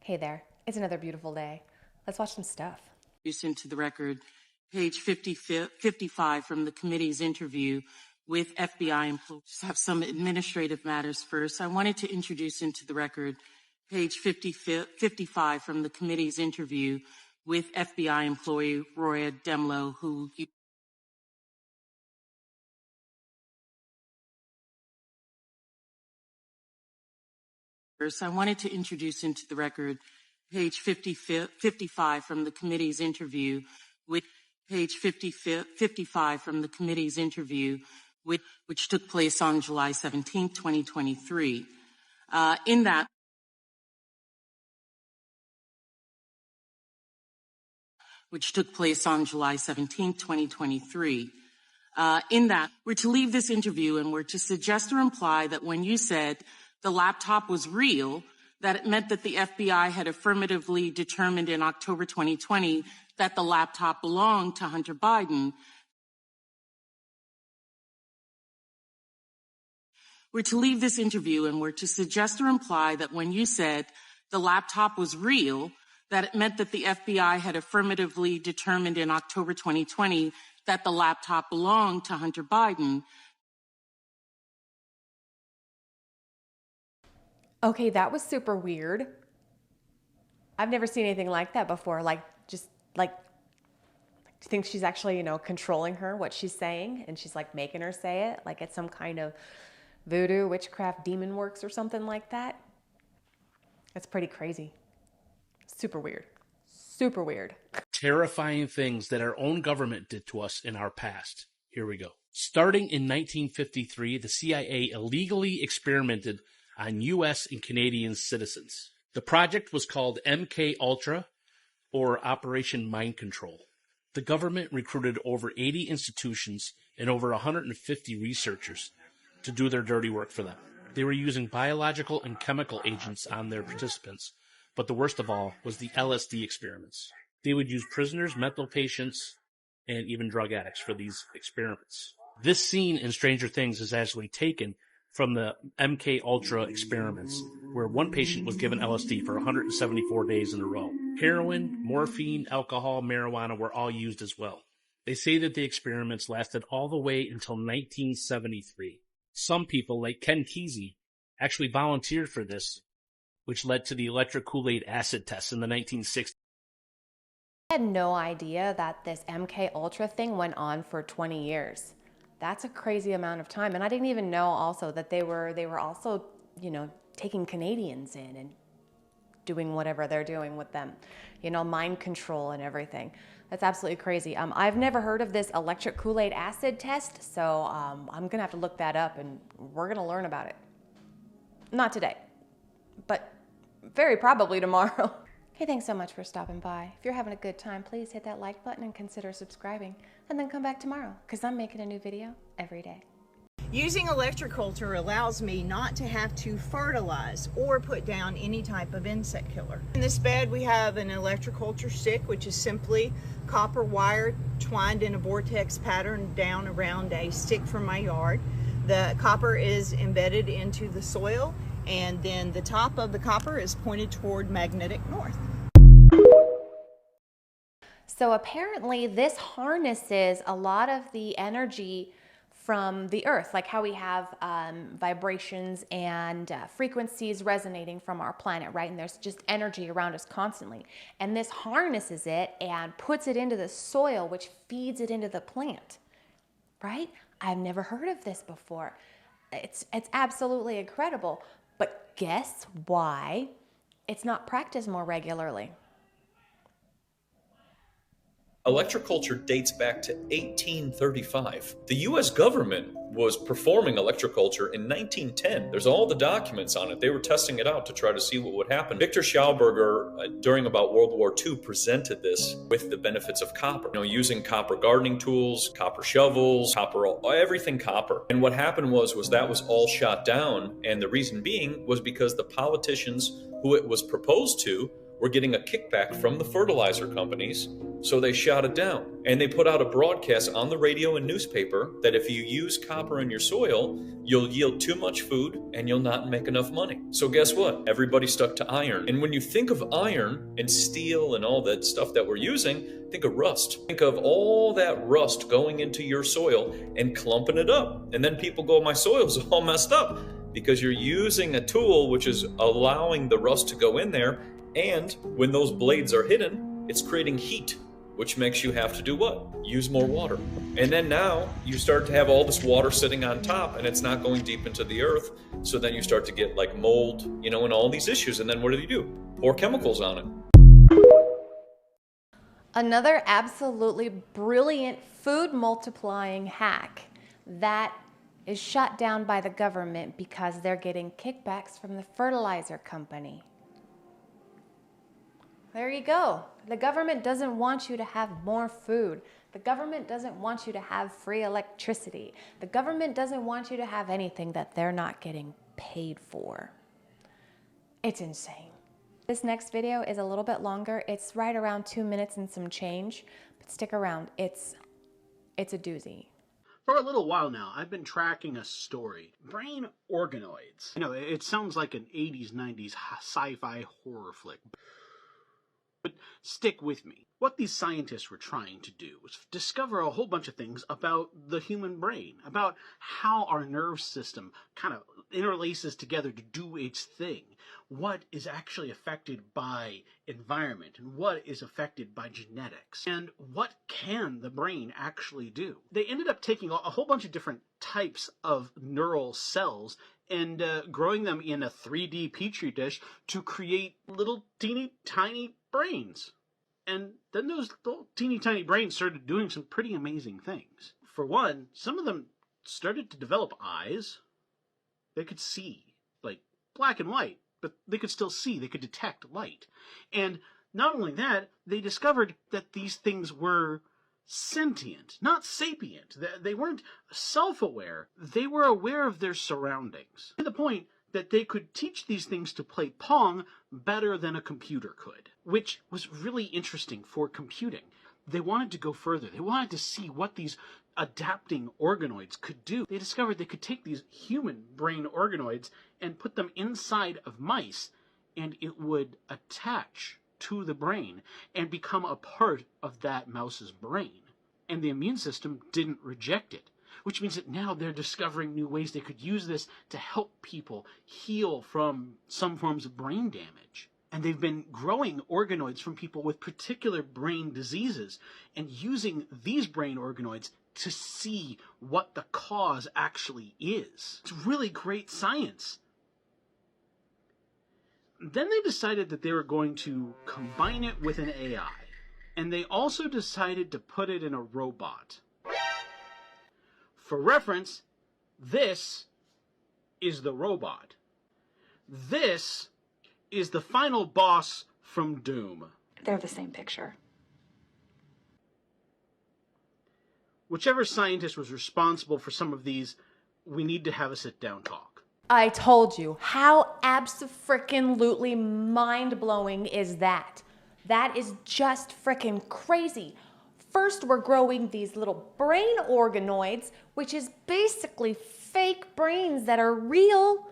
Hey there, it's another beautiful day. Let's watch some stuff. Into the record, page 55 from the committee's interview with FBI employees. Just have some administrative matters first. I wanted to introduce into the record, page 55 from the committee's interview with FBI employee Roya Demlow, who First, I wanted to introduce into the record page 55 from the committee's interview with page 55 from the committee's interview which took place on July 17, 2023. In that, which took place on July 17, 2023. In that, we're to leave this interview and we're to suggest or imply that when you said the laptop was real, that it meant that the FBI had affirmatively determined in October 2020 that the laptop belonged to Hunter Biden. We're to leave this interview and we're to suggest or imply that when you said the laptop was real, that it meant that the FBI had affirmatively determined in October 2020 that the laptop belonged to Hunter Biden. Okay, that was super weird. I've never seen anything like that before. Do you think she's actually, controlling her, what she's saying, and she's like making her say it, like it's some kind of voodoo, witchcraft, demon works or something like that? That's pretty crazy. Super weird. Super weird. Terrifying things that our own government did to us in our past. Here we go. Starting in 1953, the CIA illegally experimented on U.S. and Canadian citizens. The project was called MK Ultra, or Operation Mind Control. The government recruited over 80 institutions and over 150 researchers to do their dirty work for them. They were using biological and chemical agents on their participants, but the worst of all was the LSD experiments. They would use prisoners, mental patients, and even drug addicts for these experiments. This scene in Stranger Things is actually taken from the MK Ultra experiments, where one patient was given LSD for 174 days in a row. Heroin, morphine, alcohol, marijuana were all used as well. They say that the experiments lasted all the way until 1973. Some people, like Ken Kesey, actually volunteered for this, which led to the electric Kool-Aid acid test in the 1960s. I had no idea that this MK Ultra thing went on for 20 years. That's a crazy amount of time. And I didn't even know also that they were also, taking Canadians in and doing whatever they're doing with them, mind control and everything. That's absolutely crazy. I've never heard of this electric Kool-Aid acid test, so I'm gonna have to look that up and we're gonna learn about it. Not today, but very probably tomorrow. Hey, thanks so much for stopping by. If you're having a good time, please hit that like button and consider subscribing, and then come back tomorrow, because I'm making a new video every day. Using electroculture allows me not to have to fertilize or put down any type of insect killer. In this bed we have an electroculture stick, which is simply copper wire twined in a vortex pattern down around a stick from my yard. The copper is embedded into the soil, and then the top of the copper is pointed toward magnetic north. So apparently this harnesses a lot of the energy from the earth, like how we have vibrations and frequencies resonating from our planet, right? And there's just energy around us constantly. And this harnesses it and puts it into the soil, which feeds it into the plant, right? I've never heard of this before. It's absolutely incredible. But guess why it's not practiced more regularly? Electroculture dates back to 1835. The U.S. government was performing electroculture in 1910. There's all the documents on it. They were testing it out to try to see what would happen. Victor Schauberger, during about World War II, presented this with the benefits of copper. Using copper gardening tools, copper shovels, everything copper. And what happened was that was all shot down. And the reason being was because the politicians who it was proposed to were getting a kickback from the fertilizer companies, so they shot it down. And they put out a broadcast on the radio and newspaper that if you use copper in your soil, you'll yield too much food and you'll not make enough money. So guess what? Everybody stuck to iron. And when you think of iron and steel and all that stuff that we're using, think of rust. Think of all that rust going into your soil and clumping it up. And then people go, my soil's all messed up, because you're using a tool which is allowing the rust to go in there. And when those blades are hidden, it's creating heat, which makes you have to do what? Use more water. And then now you start to have all this water sitting on top and it's not going deep into the earth. So then you start to get like mold, and all these issues. And then what do? Pour chemicals on it. Another absolutely brilliant food multiplying hack that is shut down by the government because they're getting kickbacks from the fertilizer company. There you go. The government doesn't want you to have more food. The government doesn't want you to have free electricity. The government doesn't want you to have anything that they're not getting paid for. It's insane. This next video is a little bit longer. It's right around 2 minutes and some change, but stick around. It's a doozy. For a little while now, I've been tracking a story. Brain organoids. It sounds like an 80s, 90s sci-fi horror flick. But stick with me. What these scientists were trying to do was discover a whole bunch of things about the human brain, about how our nerve system kind of interlaces together to do its thing, what is actually affected by environment and what is affected by genetics, and what can the brain actually do. They ended up taking a whole bunch of different types of neural cells and growing them in a 3D petri dish to create little teeny tiny brains. And then those little teeny tiny brains started doing some pretty amazing things. For one, some of them started to develop eyes. They could see, like black and white, but they could still see, they could detect light. And not only that, they discovered that these things were sentient, not sapient. They weren't self-aware. They were aware of their surroundings. To the point that they could teach these things to play Pong better than a computer could, which was really interesting for computing. They wanted to go further. They wanted to see what these adapting organoids could do. They discovered they could take these human brain organoids and put them inside of mice, and it would attach to the brain and become a part of that mouse's brain. And the immune system didn't reject it, which means that now they're discovering new ways they could use this to help people heal from some forms of brain damage. And they've been growing organoids from people with particular brain diseases and using these brain organoids to see what the cause actually is. It's really great science. Then they decided that they were going to combine it with an AI. And they also decided to put it in a robot. For reference, this is the robot. This is the final boss from Doom. They're the same picture. Whichever scientist was responsible for some of these, we need to have a sit-down talk. I told you, how abso-frickin-lutely mind-blowing is that? That is just frickin' crazy. First, we're growing these little brain organoids, which is basically fake brains that are real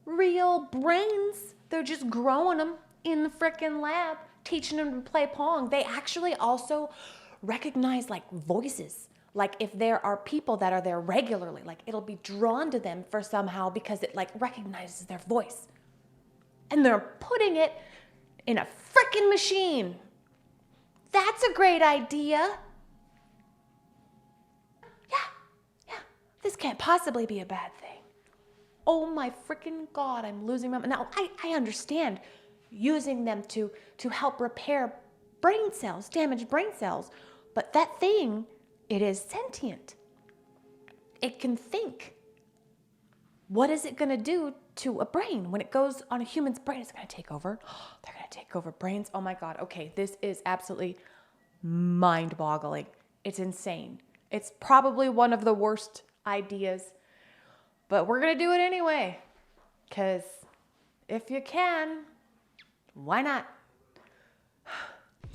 brains. They're just growing them in the frickin' lab, teaching them to play Pong. They actually also recognize like voices. Like if there are people that are there regularly, like it'll be drawn to them for somehow because it like recognizes their voice. And they're putting it in a frickin' machine. That's a great idea. Yeah, this can't possibly be a bad thing. Oh my frickin' God, I'm losing my mind. Now, I understand using them to help repair brain cells, damaged brain cells, but that thing, it is sentient. It can think. What is it gonna do to a brain? When it goes on a human's brain, it's gonna take over. They're gonna take over brains. Oh my God, okay, this is absolutely mind-boggling. It's insane. It's probably one of the worst ideas, but we're gonna do it anyway. Because if you can, why not?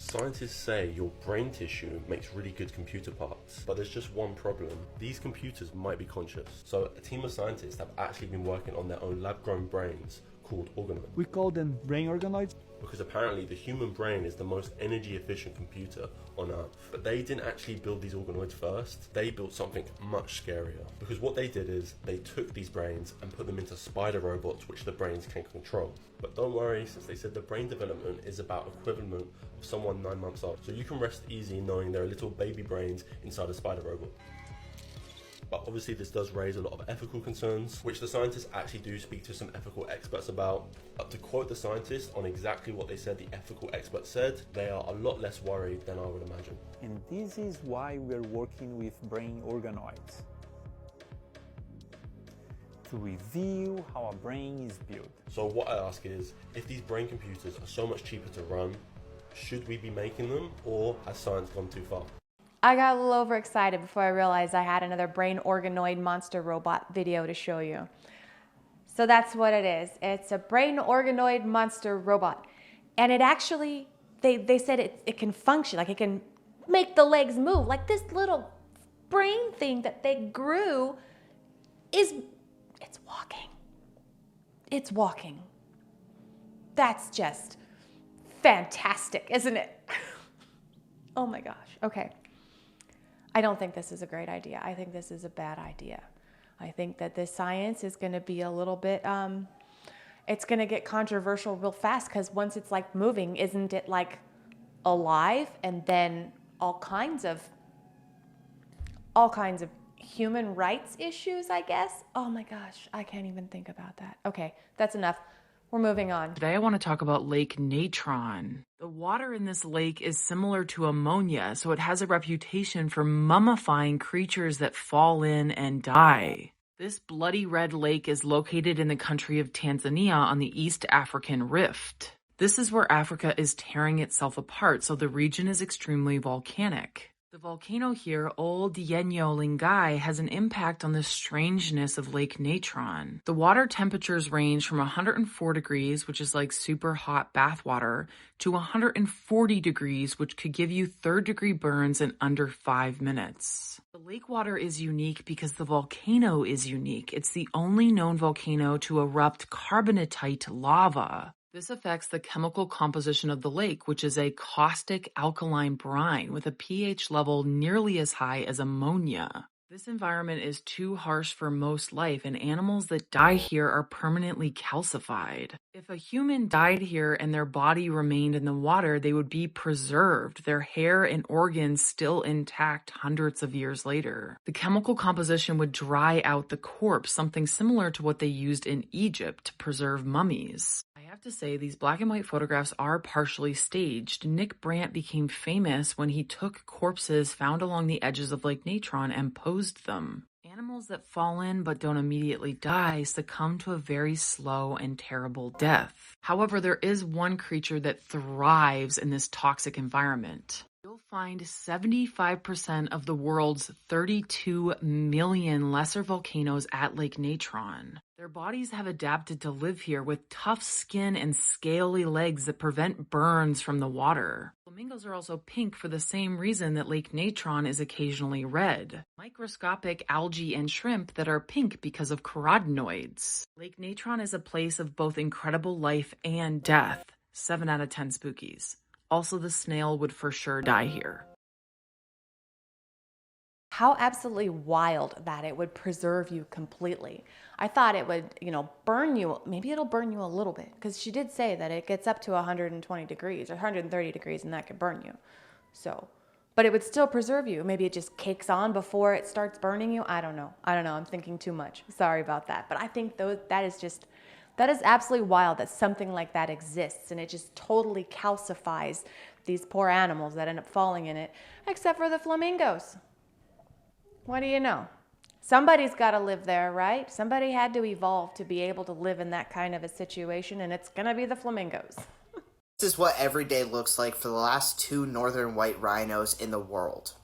Scientists say your brain tissue makes really good computer parts, but there's just one problem. These computers might be conscious. So a team of scientists have actually been working on their own lab-grown brains called organoids. We call them brain organoids because apparently the human brain is the most energy efficient computer on Earth. But they didn't actually build these organoids first. They built something much scarier. Because what they did is they took these brains and put them into spider robots which the brains can control. But don't worry, since they said the brain development is about equivalent of someone 9 months old. So you can rest easy knowing there are little baby brains inside a spider robot. But obviously this does raise a lot of ethical concerns, which the scientists actually do speak to some ethical experts about. But to quote the scientists on exactly what they said the ethical experts said, they are a lot less worried than I would imagine. And this is why we're working with brain organoids, to reveal how our brain is built. So what I ask is, if these brain computers are so much cheaper to run, should we be making them, or has science gone too far? I got a little overexcited before I realized I had another brain organoid monster robot video to show you. So that's what it is. It's a brain organoid monster robot. And it actually, they said it can function, like it can make the legs move. Like this little brain thing that they grew it's walking. It's walking. That's just fantastic, isn't it? Oh my gosh, okay. I don't think this is a great idea. I think this is a bad idea. I think that this science is going to be a little bit, it's going to get controversial real fast because once it's like moving, isn't it like alive? And then all kinds of human rights issues, I guess. Oh my gosh, I can't even think about that. Okay, that's enough. We're moving on. Today I want to talk about Lake Natron. The water in this lake is similar to ammonia, so it has a reputation for mummifying creatures that fall in and die. This bloody red lake is located in the country of Tanzania on the East African Rift. This is where Africa is tearing itself apart, so the region is extremely volcanic. The volcano here, Old Yenyo Lingai, has an impact on the strangeness of Lake Natron. The water temperatures range from 104 degrees, which is like super hot bath water, to 140 degrees, which could give you third-degree burns in under 5 minutes. The lake water is unique because the volcano is unique. It's the only known volcano to erupt carbonatite lava. This affects the chemical composition of the lake, which is a caustic alkaline brine with a pH level nearly as high as ammonia. This environment is too harsh for most life, and animals that die here are permanently calcified. If a human died here and their body remained in the water, they would be preserved, their hair and organs still intact hundreds of years later. The chemical composition would dry out the corpse, something similar to what they used in Egypt to preserve mummies. I have to say, these black and white photographs are partially staged. Nick Brandt became famous when he took corpses found along the edges of Lake Natron and posed them. Animals that fall in but don't immediately die succumb to a very slow and terrible death. However, there is one creature that thrives in this toxic environment. You'll find 75% of the world's 32 million lesser volcanoes at Lake Natron. Their bodies have adapted to live here with tough skin and scaly legs that prevent burns from the water. Flamingos are also pink for the same reason that Lake Natron is occasionally red. Microscopic algae and shrimp that are pink because of carotenoids. Lake Natron is a place of both incredible life and death. 7 out of 10 spookies. Also, the snail would for sure die here. How absolutely wild that it would preserve you completely. I thought it would, burn you. Maybe it'll burn you a little bit because she did say that it gets up to 120 degrees or 130 degrees and that could burn you. So, but it would still preserve you. Maybe it just kicks on before it starts burning you. I don't know. I'm thinking too much. Sorry about that. But I think that is absolutely wild that something like that exists, and it just totally calcifies these poor animals that end up falling in it, except for the flamingos. What do you know? Somebody's got to live there, right? Somebody had to evolve to be able to live in that kind of a situation, and it's going to be the flamingos. This is what every day looks like for the last 2 northern white rhinos in the world.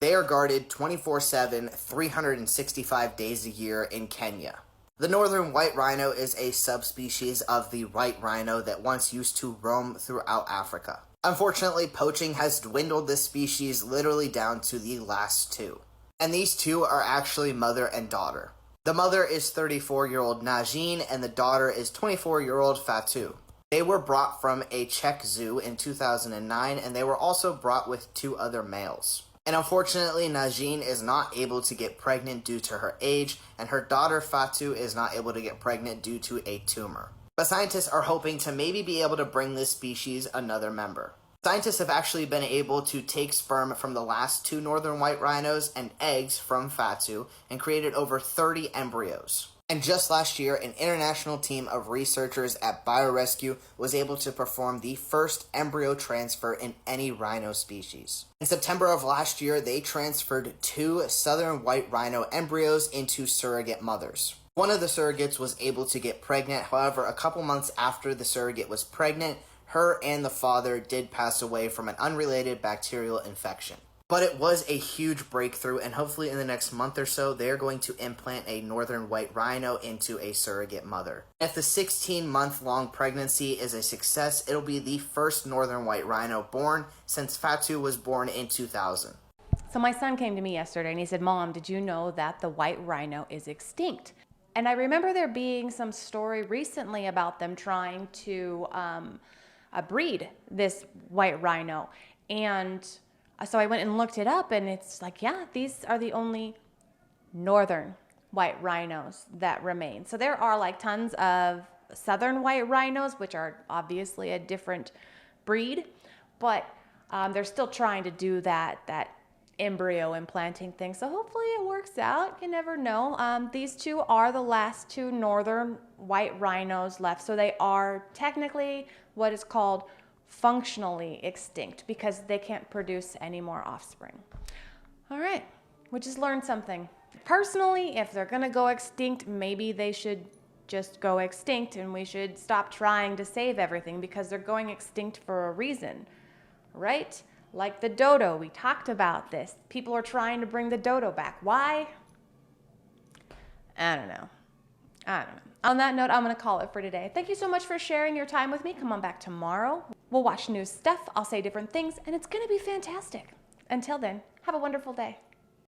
They are guarded 24/7, 365 days a year in Kenya. The northern white rhino is a subspecies of the white rhino that once used to roam throughout Africa. Unfortunately, poaching has dwindled this species literally down to the last two. And these two are actually mother and daughter. The mother is 34-year-old Najin and the daughter is 24-year-old Fatu. They were brought from a Czech zoo in 2009 and they were also brought with two other males. And unfortunately, Najin is not able to get pregnant due to her age, and her daughter Fatu is not able to get pregnant due to a tumor. But scientists are hoping to maybe be able to bring this species another member. Scientists have actually been able to take sperm from the last two northern white rhinos and eggs from Fatu and created over 30 embryos. And just last year, an international team of researchers at BioRescue was able to perform the first embryo transfer in any rhino species. In September of last year, they transferred two southern white rhino embryos into surrogate mothers. One of the surrogates was able to get pregnant. However, a couple months after the surrogate was pregnant, her and the father did pass away from an unrelated bacterial infection. But it was a huge breakthrough, and hopefully in the next month or so, they're going to implant a northern white rhino into a surrogate mother. If the 16-month-long pregnancy is a success, it'll be the first northern white rhino born since Fatu was born in 2000. So my son came to me yesterday and he said, "Mom, did you know that the white rhino is extinct?" And I remember there being some story recently about them trying to breed this white rhino. And so I went and looked it up, and it's like, yeah, these are the only northern white rhinos that remain. So there are like tons of southern white rhinos, which are obviously a different breed, but they're still trying to do that embryo implanting thing. So hopefully it works out. You never know. These two are the last two northern white rhinos left. So they are technically what is called functionally extinct because they can't produce any more offspring. All right, we just learned something. Personally, if they're gonna go extinct, maybe they should just go extinct and we should stop trying to save everything because they're going extinct for a reason, right? Like the dodo, we talked about this. People are trying to bring the dodo back. Why? I don't know. On that note, I'm going to call it for today. Thank you so much for sharing your time with me. Come on back tomorrow. We'll watch new stuff. I'll say different things, and it's going to be fantastic. Until then, have a wonderful day.